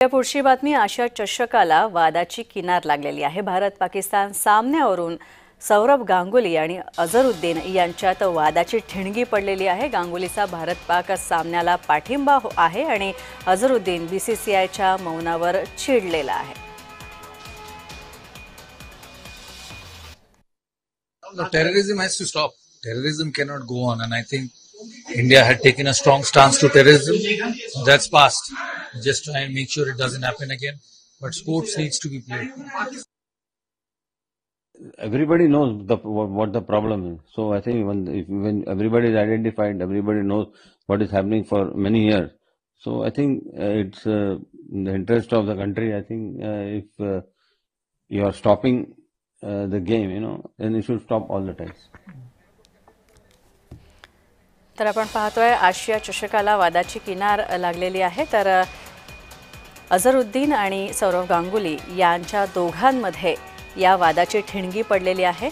पुढची बातमी आशिया चषकाला वादाची किनार लागलेली आहे। भारत पाकिस्तान सामन्यावरून सौरभ गांगुली आणि अझरुद्दीन यांच्यात वादाची ठिणगी पडलेली आहे। गांगुलीचा भारत पाक सामन्याला पाठिंबा आहे आणि अझरुद्दीन बीसीसीआयच्या मौनावर चिडलेला आहे। Terrorism has to stop. Terrorism cannot go on, and I think India had taken a strong stance to terrorism. That's past. Just try and make sure it doesn't happen again. But sports needs to be played. Everybody knows what the problem is. So I think when everybody is identified, everybody knows what is happening for many years. So I think it's in the interest of the country. I think if you are stopping the game, then you should stop all the times. तर आपण पाहतोय आशिया चषकाला वादाची किनार लागलेली आहे। तर अझरुद्दीन आणि सौरभ गांगुली यांच्या दोघांमध्ये या वादाची ठिणगी पडलेली आहे।